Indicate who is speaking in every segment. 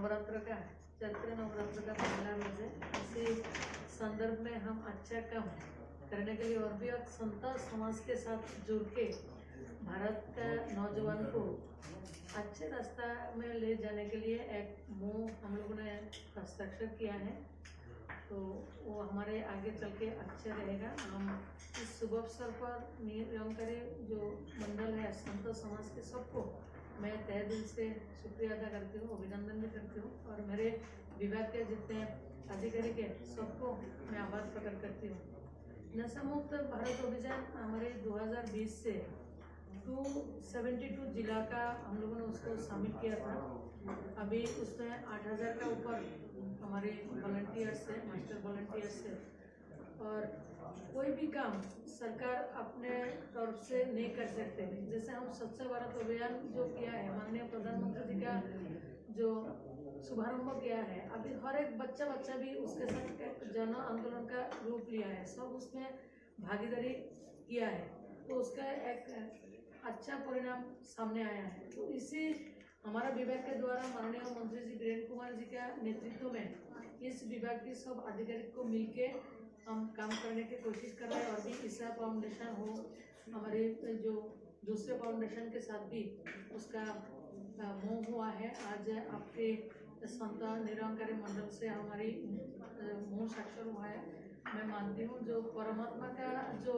Speaker 1: नवरात्र का चैत्र नवरात्र का पहला रोज है। इसी संदर्भ में हम अच्छा काम करने के लिए और भी संत समाज के साथ जुड़ के भारत का नौजवान को अच्छे रास्ता में ले जाने के लिए एक हम लोगों ने हस्ताक्षर किया है, तो वो हमारे आगे चल के अच्छा रहेगा। हम इस शुभ अवसर पर निरंकारी जो मंडल है संत समाज के सबको मैं तहे दिल से शुक्रिया अदा करती हूँ, अभिनंदन भी करती हूँ और मेरे विभाग के जितने अधिकारी के सबको मैं आभार प्रकट करती हूँ। नशा मुक्त भारत अभियान हमारे 2020 से 272 जिला का हम लोगों ने उसको शामिल किया था। अभी उसमें 8000 का ऊपर हमारे वॉलंटियर्स है, मास्टर वॉलंटियर्स है। और कोई भी काम सरकार अपने तरफ से नहीं कर सकते। जैसे हम स्वच्छ भारत अभियान जो किया है, माननीय प्रधानमंत्री जी का जो शुभारंभ किया है, अभी हर एक बच्चा भी उसके साथ एक जन आंदोलन का रूप लिया है, सब उसमें भागीदारी किया है, तो उसका एक अच्छा परिणाम सामने आया है। तो इसी हमारा विभाग के द्वारा माननीय मंत्री जी वीरेंद्र कुमार जी का नेतृत्व में इस विभाग के सब अधिकारी को मिलके हम काम करने की कोशिश कर रहे हैं। और भी ईसा फाउंडेशन हो, हमारे जो दूसरे फाउंडेशन के साथ भी उसका मोह हुआ है। आज आपके संत निरंकारी मंडल से हमारी मोह साक्षर हुआ है। मैं मानती हूँ जो परमात्मा का जो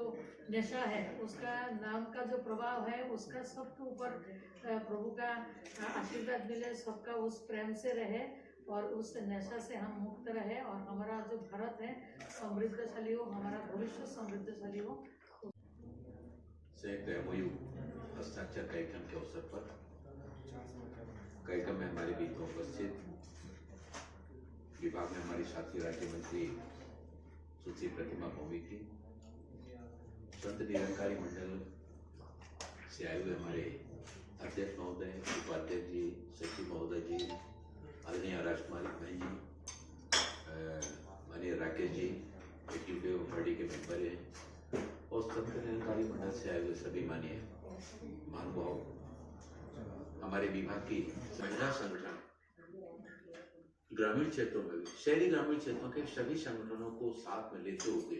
Speaker 1: नशा है, उसका नाम का जो प्रभाव है, उसका सबके ऊपर प्रभु का आशीर्वाद मिले, सबका उस प्रेम से रहे और उस नशा से हम मुक्त रहे और हमारा जो भारत है समृद्धशाली हो, हमारा भविष्य समृद्धशाली हो।
Speaker 2: संयुक्त एमओयू हस्ताक्षर कार्यक्रम के अवसर पर कार्यक्रम में हमारे बीच में उपस्थित विभाग में हमारी साथी राज्य मंत्री सुश्री प्रतिमा भौमिक जी, संत निरंकारी मंडल से आए हुए हमारे अध्यक्ष महोदय, उपाध्यक्ष जी, सचिव महोदय जी, आदरणीय राजकुमारी बहन जी, माननीय राकेश जी, एग्जीक्यूटिव बॉडी के मेंबर हैं और संत निरंकारी मंडल से आए हुए सभी माननीय महानुभाव, हमारे विभाग की महिला संगठन ग्रामीण क्षेत्रों में भी, शहरी ग्रामीण क्षेत्रों के सभी संगठनों को साथ में लेते हुए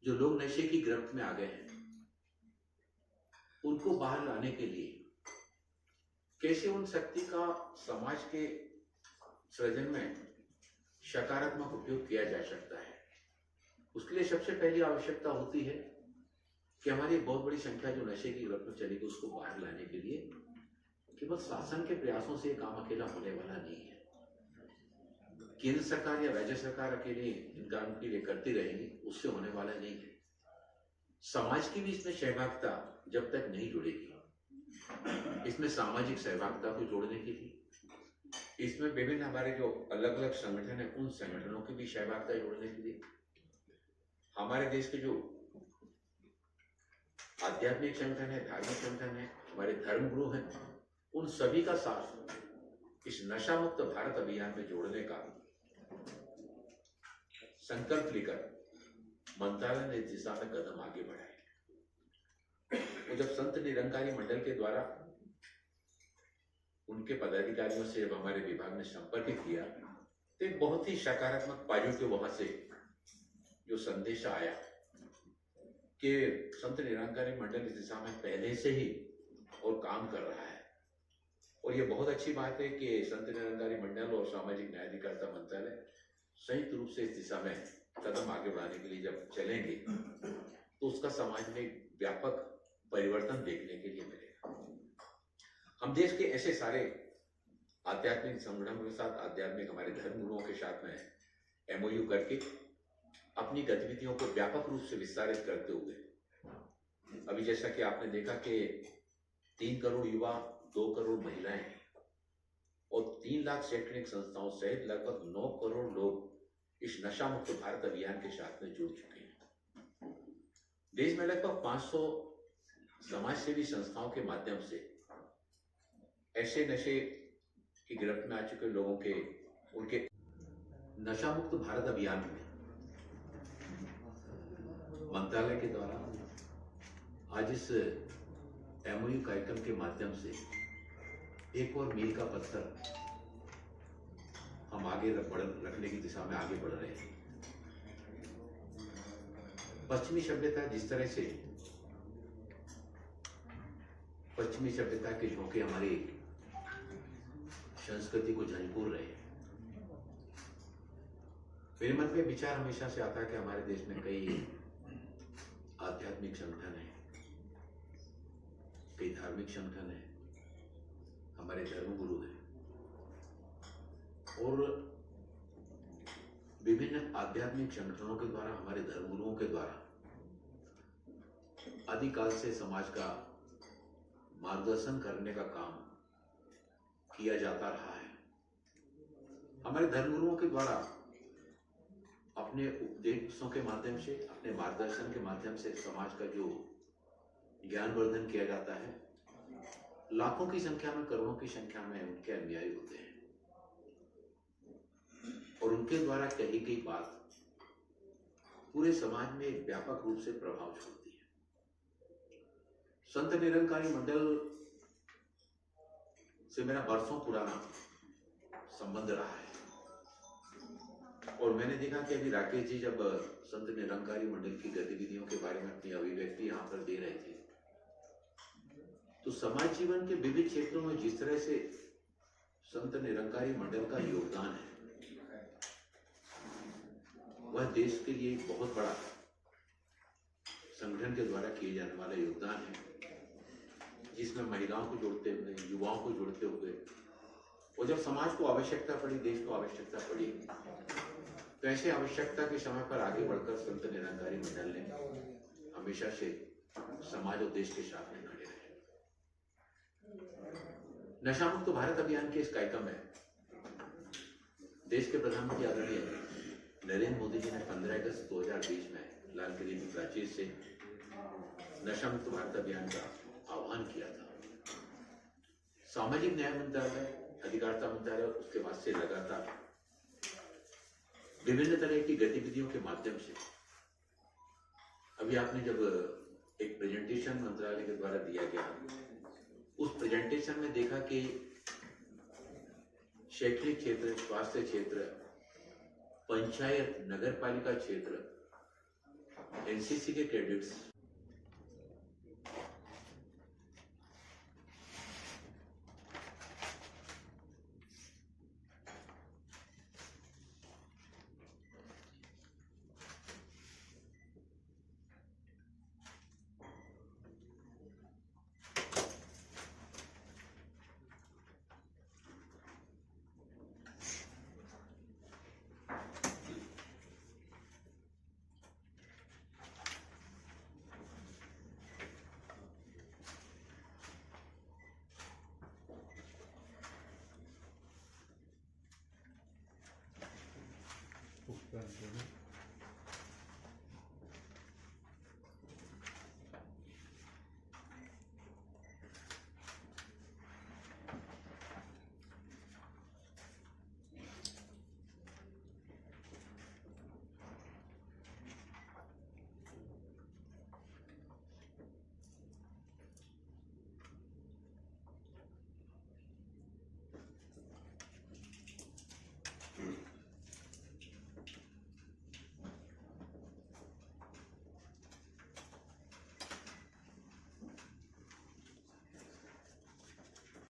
Speaker 2: जो लोग नशे की गिरफ्त में आ गए हैं उनको बाहर लाने के लिए कैसे उन शक्ति का समाज के सृजन में सकारात्मक उपयोग किया जा सकता है, उसके लिए सबसे पहली आवश्यकता होती है कि हमारी बहुत बड़ी संख्या जो नशे की गिरफ्त में चली गई उसको बाहर लाने के लिए केवल शासन के प्रयासों से काम अकेला होने वाला नहीं है। केंद्र सरकार या राज्य सरकार अकेले इन काम के लिए करती रहेगी, उससे होने वाला नहीं है। समाज की भी इसमें सहभागिता जब तक नहीं जुड़ेगी, इसमें सामाजिक सहभागिता को जोड़ने के लिए इसमें विभिन्न हमारे जो अलग अलग संगठन है उन संगठनों की भी सहभागिता जोड़ने के लिए हमारे देश के जो आध्यात्मिक संगठन है, धार्मिक संगठन है, हमारे धर्म गुरु हैं, उन सभी का साथ इस नशा मुक्त भारत अभियान में जोड़ने का संकल्प लेकर मंत्रालय ने इस दिशा में कदम आगे बढ़ाए। तो जब संत निरंकारी मंडल के द्वारा उनके पदाधिकारियों से जब हमारे विभाग ने संपर्क किया तो एक बहुत ही सकारात्मक पॉजिटिव वहां से जो संदेश आया कि संत निरंकारी मंडल इस दिशा में पहले से ही और काम कर रहा है। और ये बहुत अच्छी बात है कि संत निरंकारी मंडल और सामाजिक न्याय अधिकारिता मंत्रालय संयुक्त रूप से इस दिशा में कदम आगे बढ़ाने के लिए जब चलेंगे तो उसका समाज में व्यापक परिवर्तन देखने के लिए मिलेगा। हम देश के ऐसे सारे आध्यात्मिक संगठनों के साथ, आध्यात्मिक हमारे धर्म गुरुओं के साथ में एमओयू करके अपनी गतिविधियों को व्यापक रूप से विस्तारित करते हुए अभी जैसा कि आपने देखा कि 3 करोड़ युवा, 2 करोड़ महिलाएं और 3 लाख शैक्षणिक संस्थाओं सहित लगभग 9 करोड़ लोग इस नशा मुक्त भारत अभियान के साथ में जुड़ चुके हैं। देश में लगभग 500 समाज सेवी संस्थाओं के माध्यम से ऐसे नशे की गिरफ्त में आ चुके लोगों के उनके नशा मुक्त भारत अभियान में मंत्रालय के द्वारा आज इस एमओयू कार्यक्रम के माध्यम से एक और मील का पत्थर हम आगे रखने की दिशा में आगे बढ़ रहे हैं। पश्चिमी सभ्यता जिस तरह से पश्चिमी सभ्यता के झोंके हमारी संस्कृति को झंझोर रहे हैं। मेरे मन में विचार हमेशा से आता है कि हमारे देश में कई आध्यात्मिक संगठन हैं, कई धार्मिक संगठन हैं, हमारे धर्मगुरु हैं और विभिन्न आध्यात्मिक संगठनों के द्वारा, हमारे धर्मगुरुओं के द्वारा आदिकाल से समाज का मार्गदर्शन करने का काम किया जाता रहा है। हमारे धर्मगुरुओं के द्वारा अपने उपदेशों के माध्यम से, अपने मार्गदर्शन के माध्यम से समाज का जो ज्ञानवर्धन किया जाता है, लाखों की संख्या में, करोड़ों की संख्या में उनके अनुयायी होते हैं और उनके द्वारा कही गई बात पूरे समाज में एक व्यापक रूप से प्रभाव छोड़ती है। संत निरंकारी मंडल से मेरा बरसों पुराना संबंध रहा है और मैंने देखा कि अभी राकेश जी जब संत निरंकारी मंडल की गतिविधियों के बारे में अपनी अभिव्यक्ति यहाँ पर दे रहे थे, तो समाज जीवन के विविध क्षेत्रों में जिस तरह से संत निरंकारी मंडल का योगदान है, वह देश के लिए एक बहुत बड़ा संगठन के द्वारा किए जाने वाला योगदान है, जिसमें महिलाओं को जोड़ते हुए, युवाओं को जोड़ते हुए, और जब समाज को आवश्यकता पड़ी, देश को आवश्यकता पड़ी, तो ऐसे आवश्यकता के समय पर आगे बढ़कर संत निरंकारी मंडल ने हमेशा से समाज और देश के साथ में खड़े रहे। नशा मुक्त भारत अभियान के इस कार्यक्रम में देश के प्रधानमंत्री आदरणीय नरेंद्र मोदी जी ने 15 अगस्त 2020 में लाल किले की प्राचीर से नशा मुक्त भारत अभियान का आह्वान किया था। सामाजिक न्याय मंत्रालय, अधिकारिता मंत्रालय उसके बाद से लगातार विभिन्न तरह की गतिविधियों के माध्यम से, अभी आपने जब एक प्रेजेंटेशन मंत्रालय के द्वारा दिया गया, उस प्रेजेंटेशन में देखा कि शैक्षणिक क्षेत्र, स्वास्थ्य क्षेत्र, पंचायत, नगर पालिका क्षेत्र, एनसीसी के कैडेट्स,
Speaker 3: उपकरण